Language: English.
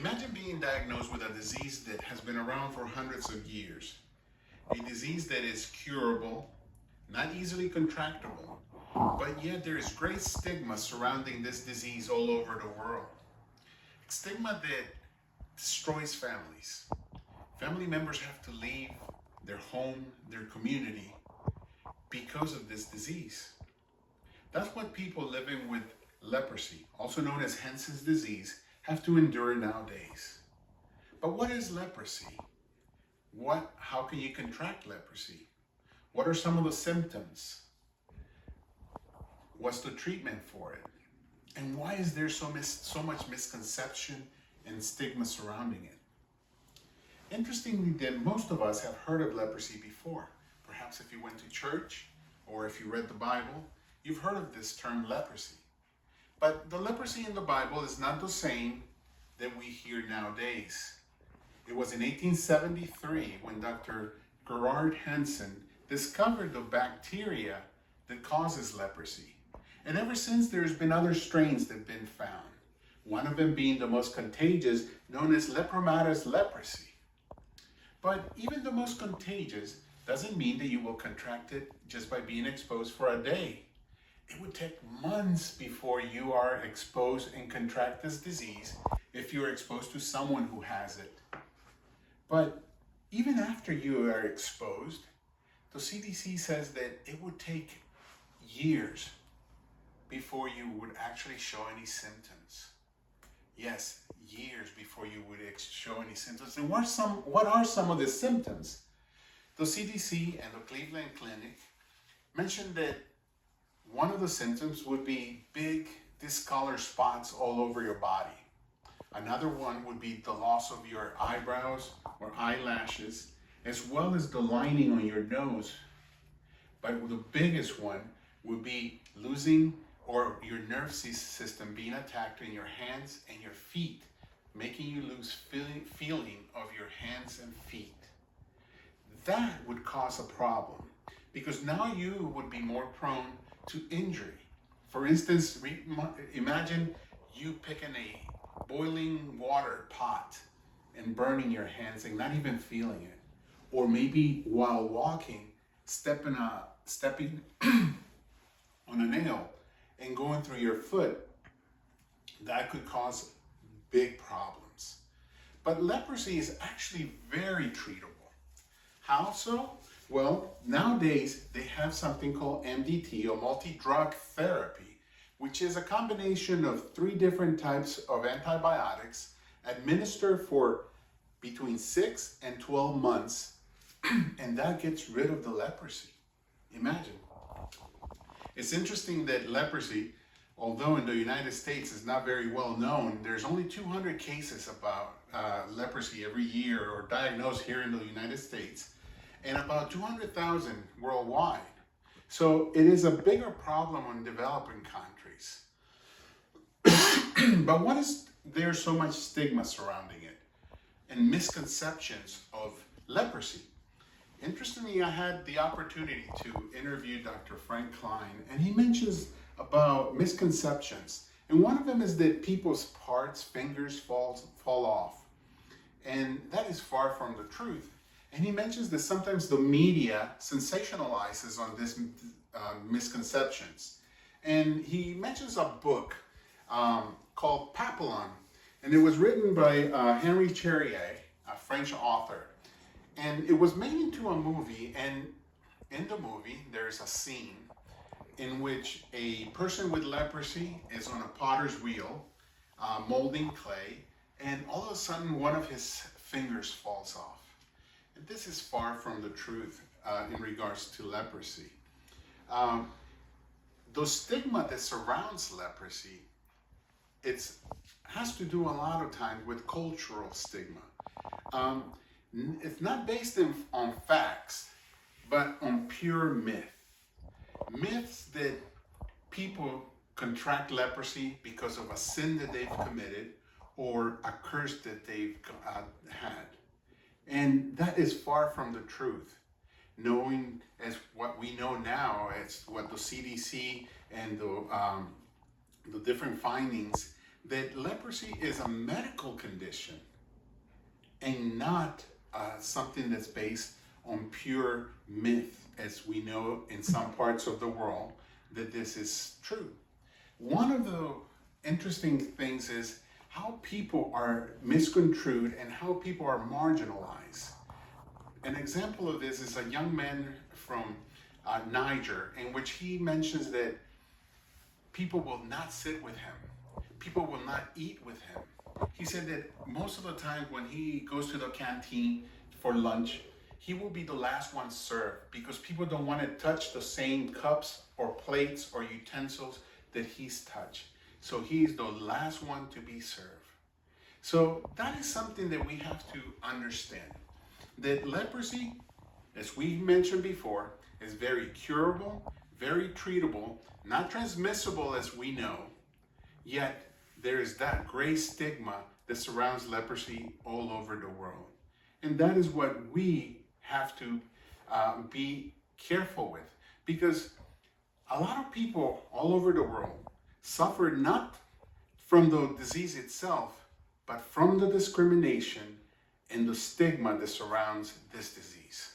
Imagine being diagnosed with a disease that has been around for hundreds of years, a disease that is curable, not easily contractable, but yet there is great stigma surrounding this disease all over the world. Stigma that destroys families. Family members have to leave their home, their community, because of this disease. That's what people living with leprosy, also known as Hansen's disease, have to endure nowadays. But what is leprosy? How can you contract leprosy? What are some of the symptoms? What's the treatment for it? And why is there so much misconception and stigma surrounding it? Interestingly, then, most of us have heard of leprosy before. Perhaps if you went to church or if you read the Bible, you've heard of this term leprosy. But the leprosy in the Bible is not the same that we hear nowadays. It was in 1873 when Dr. Gerard Hansen discovered the bacteria that causes leprosy. And ever since, there's been other strains that have been found. One of them being the most contagious, known as lepromatous leprosy. But even the most contagious doesn't mean that you will contract it just by being exposed for a day. It would take months before you are exposed and contract this disease if you're exposed to someone who has it. But even after you are exposed, the CDC says that it would take years before you would actually show any symptoms. Yes, years before you would show any symptoms. And what are some of the symptoms? The CDC and the Cleveland Clinic mentioned that one of the symptoms would be big discolored spots all over your body. Another one would be the loss of your eyebrows or eyelashes, as well as the lining on your nose. But the biggest one would be losing or your nerve system being attacked in your hands and your feet, making you lose feeling of your hands and feet. That would cause a problem because now you would be more prone to injury. For instance, imagine you picking a boiling water pot and burning your hands and not even feeling it. Or maybe while walking, stepping on a nail and going through your foot. That could cause big problems. But leprosy is actually very treatable. How so? Well, nowadays they have something called MDT, or multi-drug therapy, which is a combination of 3 different types of antibiotics administered for between 6 and 12 months, and that gets rid of the leprosy. Imagine. It's interesting that leprosy, although in the United States is not very well known, there's only 200 cases about leprosy every year or diagnosed here in the United States, and about 200,000 worldwide. So it is a bigger problem in developing countries. But what is there so much stigma surrounding it and misconceptions of leprosy? Interestingly, I had the opportunity to interview Dr. Frank Klein, and he mentions about misconceptions. And one of them is that people's parts, fingers fall off. And that is far from the truth. And he mentions that sometimes the media sensationalizes on this misconceptions. And he mentions a book called Papillon. And it was written by Henry Charrier, a French author. And it was made into a movie, and in the movie there's a scene in which a person with leprosy is on a potter's wheel molding clay, and all of a sudden one of his fingers falls off. And this is far from the truth in regards to leprosy. The stigma that surrounds leprosy, it has to do a lot of times with cultural stigma. It's not based on facts, but on pure myth. Myths that people contract leprosy because of a sin that they've committed or a curse that they've had. And that is far from the truth. Knowing as what we know now, as what the CDC and the different findings that leprosy is a medical condition and not something that's based on pure myth, as we know in some parts of the world that this is true. One of the interesting things is how people are misconstrued and how people are marginalized. An example of this is a young man from Niger, in which he mentions that people will not sit with him. People will not eat with him. He said that most of the time when he goes to the canteen for lunch, he will be the last one served because people don't want to touch the same cups or plates or utensils that he's touched. So he's the last one to be served. So that is something that we have to understand. That leprosy, as we mentioned before, is very curable, very treatable, not transmissible as we know, yet there is that great stigma that surrounds leprosy all over the world. And that is what we have to be careful with, because a lot of people all over the world suffer not from the disease itself, but from the discrimination and the stigma that surrounds this disease.